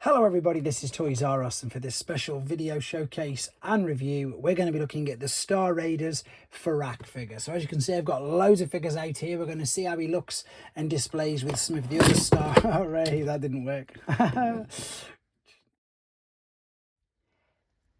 Hello everybody, this is Toys R Us, and for this special video showcase and review we're going to be looking at the Star Raiders Ferak figure. So as you can see, I've got loads of figures out here. We're going to see how he looks and displays with some of the other Star... Oh, Ray, that didn't work.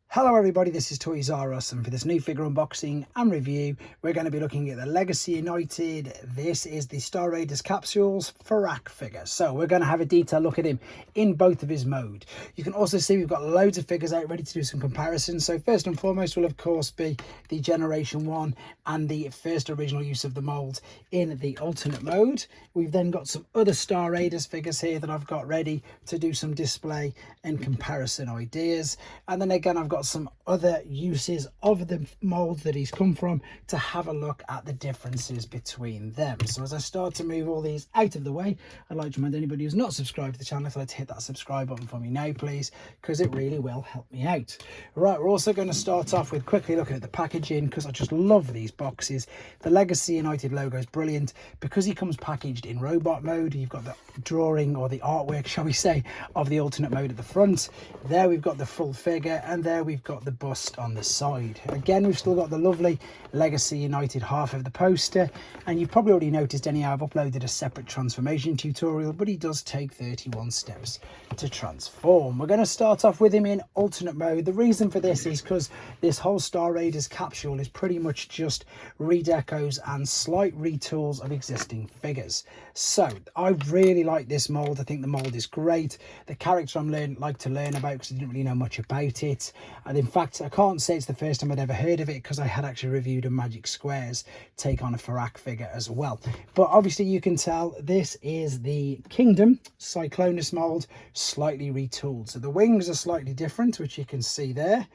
Hello everybody, this is Toys R Us, and for this new figure unboxing and review we're going to be looking at the Legacy United. This is the Star Raiders Capsules Ferak figure. So we're going to have a detailed look at him in both of his mode. You can also see we've got loads of figures out ready to do some comparisons. So first and foremost will of course be the Generation 1 and the first original use of the mould in the alternate mode. We've then got some other Star Raiders figures here that I've got ready to do some display and comparison ideas. And then again I've got some other uses of the mold that he's come from to have a look at the differences between them. So as I start to move all these out of the way, I'd like to remind anybody who's not subscribed to the channel, if I'd hit that subscribe button for me now please, because it really will help me out. Right, we're also going to start off with quickly looking at the packaging, because I just love these boxes. The Legacy United logo is brilliant because he comes packaged in robot mode. You've got the drawing, or the artwork shall we say, of the alternate mode at the front. There we've got the full figure, and there we've got the bust on the side. Again, we've still got the lovely Legacy United half of the poster, and you've probably already noticed anyhow I've uploaded a separate transformation tutorial, but he does take 31 steps to transform. We're going to start off with him in alternate mode. The reason for this is because this whole Star Raiders capsule is pretty much just redecos and slight retools of existing figures. So I really like this mold. I think the mold is great. The character I'm like to learn about, because I didn't really know much about it, and in fact I can't say it's the first time I'd ever heard of it, because I had actually reviewed a Magic Squares take on a Ferak figure as well. But obviously you can tell this is the Kingdom Cyclonus mold, slightly retooled. So the wings are slightly different, which you can see there.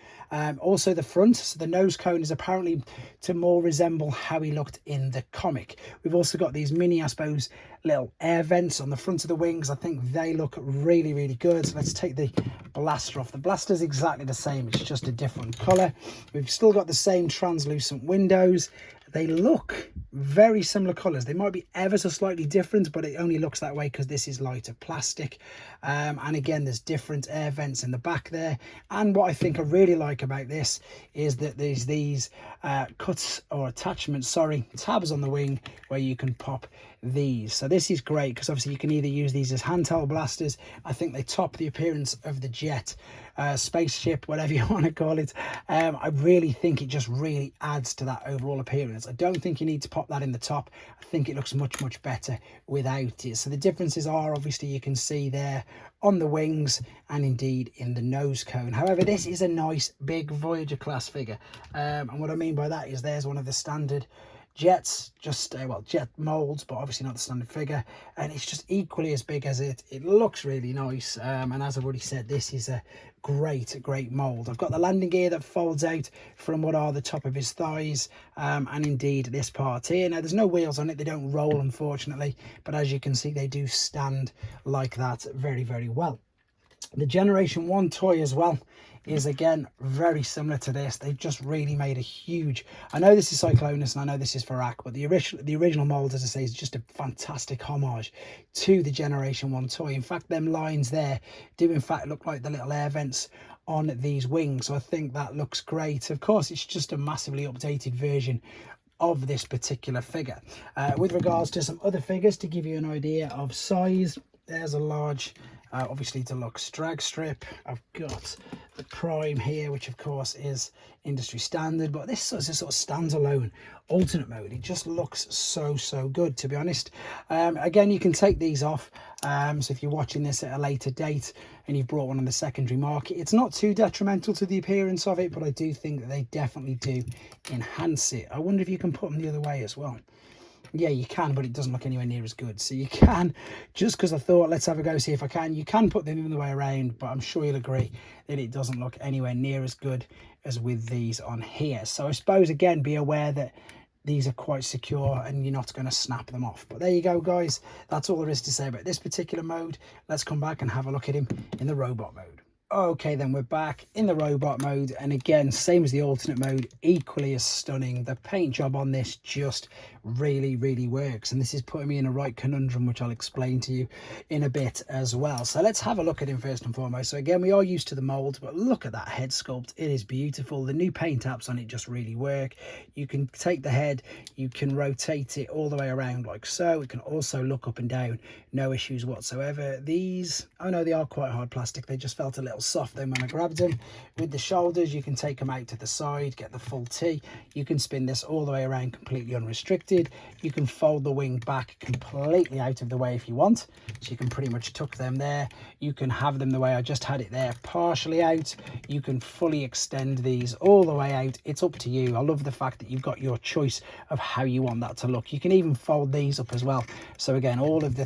Also the front, so the nose cone is apparently to more resemble how he looked in the comic. We've also got these mini, I suppose, little air vents on the front of the wings. I think they look really, really good. So let's take the blaster off. The blaster is exactly the same, it's just a different color. We've still got the same translucent windows. They look very similar colors. They might be ever so slightly different, but it only looks that way because this is lighter plastic. And again, there's different air vents in the back there. And what I think I really like about this is that there's these cuts, or attachments, sorry, tabs on the wing where you can pop these. So this is great because obviously you can either use these as handheld blasters. I think they top the appearance of the jet, spaceship, whatever you want to call it. I really think it just really adds to that overall appearance. I don't think you need to pop that in the top. I think it looks much better without it. So the differences are, obviously you can see there on the wings and indeed in the nose cone. However, this is a nice big Voyager class figure, and what I mean by that is there's one of the standard jets, just well, jet molds, but obviously not the standard figure, and it's just equally as big as it. It looks really nice, and as I've already said, this is a great mold. I've got the landing gear that folds out from what are the top of his thighs, and indeed this part here. Now there's no wheels on it, they don't roll unfortunately, but as you can see they do stand like that very well. The Generation 1 toy as well is again very similar to this. They've just really made a huge, I know this is Cyclonus and I know this is Ferak, but the original mold, as I say, is just a fantastic homage to the Generation 1 toy. In fact, them lines there do in fact look like the little air vents on these wings, so I think that looks great. Of course, it's just a massively updated version of this particular figure. With regards to some other figures, to give you an idea of size, there's a large obviously deluxe drag strip. I've got the Prime here, which of course is industry standard, but this is a sort of standalone alternate mode. It just looks so good, to be honest. Again, you can take these off, so if you're watching this at a later date and you've brought one on the secondary market, it's not too detrimental to the appearance of it, but I do think that they definitely do enhance it. I wonder if you can put them the other way as well. Yeah, you can, but it doesn't look anywhere near as good. So you can, just because I thought let's have a go, see if I can, you can put them the other way around, but I'm sure you'll agree that it doesn't look anywhere near as good as with these on here. So I suppose, again, be aware that these are quite secure and you're not going to snap them off. But there you go, guys, that's all there is to say about this particular mode. Let's come back and have a look at him in the robot mode. Okay, then we're back in the robot mode, and again, same as the alternate mode, equally as stunning. The paint job on this just really works, and this is putting me in a right conundrum, which I'll explain to you in a bit as well. So let's have a look at him first and foremost. So again, we are used to the mold, but look at that head sculpt. It is beautiful. The new paint apps on it just really work. You can take the head, you can rotate it all the way around like so. It can also look up and down, no issues whatsoever. These, oh no, they are quite hard plastic. They just felt a little soft then when I grabbed them. With the shoulders, you can take them out to the side, get the full T. You can spin this all the way around completely unrestricted. You can fold the wing back completely out of the way if you want, so you can pretty much tuck them there. You can have them the way I just had it there, partially out. You can fully extend these all the way out. It's up to you. I love the fact that you've got your choice of how you want that to look. You can even fold these up as well. So again, all of the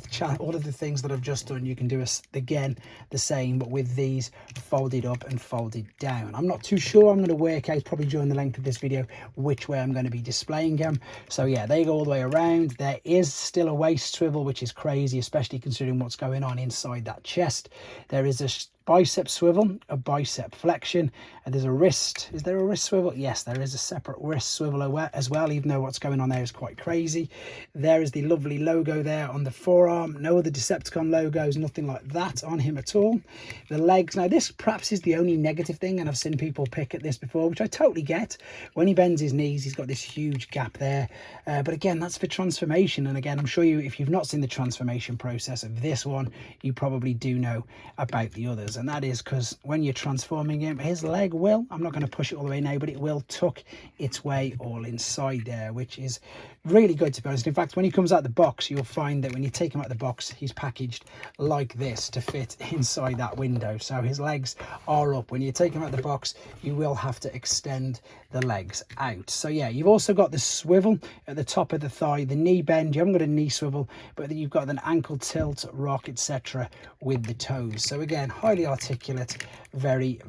things that I've just done, you can do again the same, but with these folded up and folded down. I'm not too sure. I'm going to work out probably during the length of this video which way I'm going to be displaying them. So yeah, they go all the way around. There is still a waist swivel, which is crazy, especially considering what's going on inside that chest. There is a bicep swivel, a bicep flexion, and there's a wrist. Is there a wrist swivel? Yes, there is a separate wrist swivel as well, even though what's going on there is quite crazy. There is the lovely logo there on the forearm. No other Decepticon logos, nothing like that on him at all. The legs, now this perhaps is the only negative thing, and I've seen people pick at this before, which I totally get. When he bends his knees, he's got this huge gap there, but again, that's for transformation. And again, I'm sure you, if you've not seen the transformation process of this one, you probably do know about the others. And that is because when you're transforming him, his leg will, I'm not going to push it all the way now, but it will tuck its way all inside there, which is really good, to be honest. In fact, when he comes out the box, you'll find that when you take him out the box, he's packaged like this to fit inside that window. So his legs are up. When you take him out the box, you will have to extend the legs out. So yeah, you've also got the swivel at the top of the thigh, the knee bend. You haven't got a knee swivel, but you've got an ankle tilt, rock, etc. with the toes. So again, highly articulate, very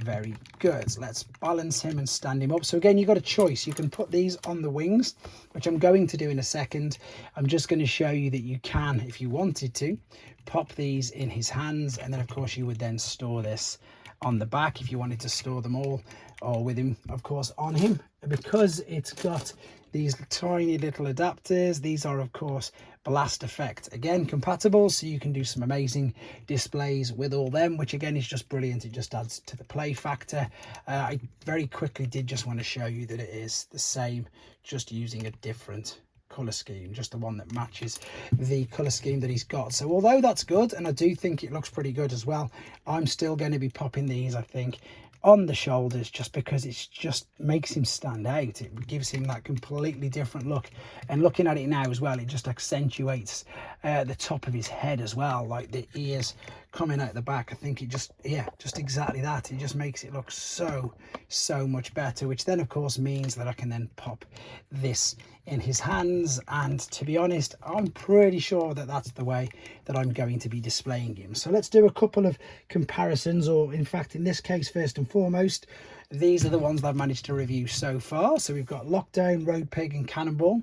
good. Let's balance him and stand him up. So again, you've got a choice. You can put these on the wings, which I'm going to do in a second. I'm just going to show you that you can, if you wanted to, pop these in his hands, and then of course you would then store this on the back if you wanted to store them all, or with him of course on him. Because it's got these tiny little adapters, these are of course blast effect again compatible, so you can do some amazing displays with all them, which again is just brilliant. It just adds to the play factor. I very quickly did just want to show you that it is the same, just using a different color scheme, just the one that matches the color scheme that he's got. So although that's good, and I do think it looks pretty good as well, I'm still going to be popping these, I think, on the shoulders, just because it just makes him stand out. It gives him that completely different look, and looking at it now as well, it just accentuates the top of his head as well, like the ears coming out the back. I think it just, yeah, just exactly that. It just makes it look so much better, which then of course means that I can then pop this in his hands, and to be honest, I'm pretty sure that that's the way that I'm going to be displaying him. So let's do a couple of comparisons, or in fact in this case, first and foremost, these are the ones that I've managed to review so far. So we've got Lockdown, Road Pig and Cannonball.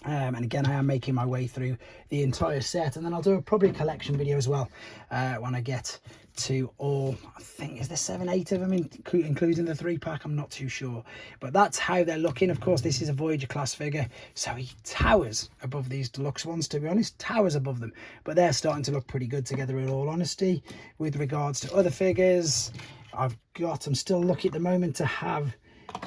And again, I am making my way through the entire set, and then I'll do probably a collection video as well when I get to all, I think, is there 7, 8 of them, including the 3-pack? I'm not too sure, but that's how they're looking. Of course, this is a Voyager class figure, so he towers above these deluxe ones, to be honest, towers above them, but they're starting to look pretty good together in all honesty. With regards to other figures, I'm still lucky at the moment to have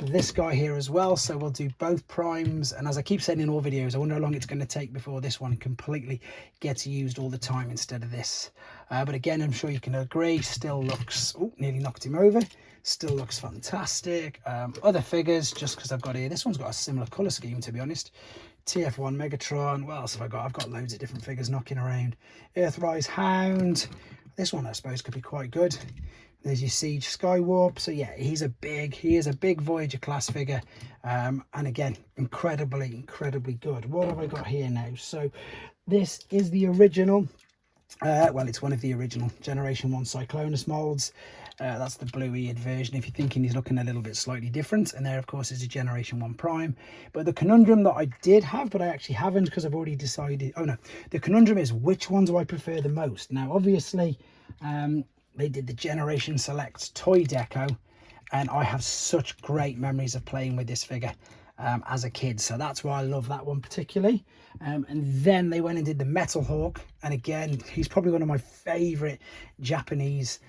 this guy here as well, so we'll do both primes. And as I keep saying in all videos, I wonder how long it's going to take before this one completely gets used all the time instead of this, but again, I'm sure you can agree, still looks, oh, nearly knocked him over, still looks fantastic. Other figures, just because I've got here, this one's got a similar color scheme, to be honest. TF1 Megatron, what else have I got? I've got loads of different figures knocking around. Earthrise Hound, this one I suppose could be quite good. There's your Siege Skywarp. So yeah, he is a big Voyager class figure, and again, incredibly good. What have I got here now? So this is the original, well, it's one of the original Generation 1 Cyclonus molds. That's the blue-eared version, if you're thinking he's looking a little bit slightly different. And there, of course, is a Generation 1 Prime. But the conundrum that I did have, but I actually haven't because I've already decided, oh no, the conundrum is which one do I prefer the most? Now, obviously, they did the Generation Select Toy Deco, and I have such great memories of playing with this figure as a kid, so that's why I love that one particularly. And then they went and did the Metal Hawk, and again, he's probably one of my favorite Japanese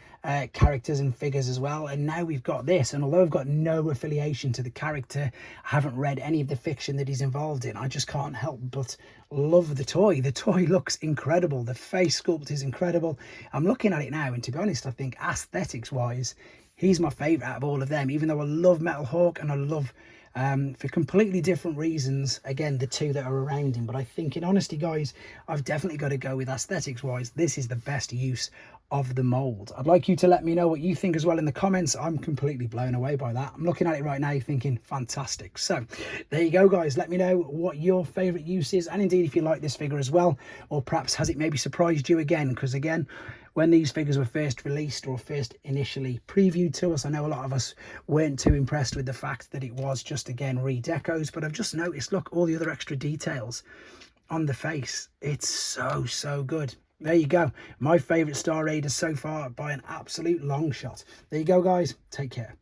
characters and figures as well. And now we've got this, and although I've got no affiliation to the character, I haven't read any of the fiction that he's involved in, I just can't help but love the toy. The toy looks incredible, the face sculpt is incredible. I'm looking at it now, and to be honest, I think aesthetics wise, he's my favorite out of all of them, even though I love Metal Hawk and I love for completely different reasons, again, the two that are around him. But I think, in honesty, guys, I've definitely got to go with aesthetics wise, this is the best use of the mold. I'd like you to let me know what you think as well in the comments. I'm completely blown away by that. I'm looking at it right now thinking fantastic. So there you go, guys. Let me know what your favorite use is, and indeed if you like this figure as well, or perhaps has it maybe surprised you again, because again, when these figures were first released or first initially previewed to us, I know a lot of us weren't too impressed with the fact that it was just, again, redecos, but I've just noticed, look, all the other extra details on the face. It's so good. There you go. My favourite Star Raiders so far by an absolute long shot. There you go, guys. Take care.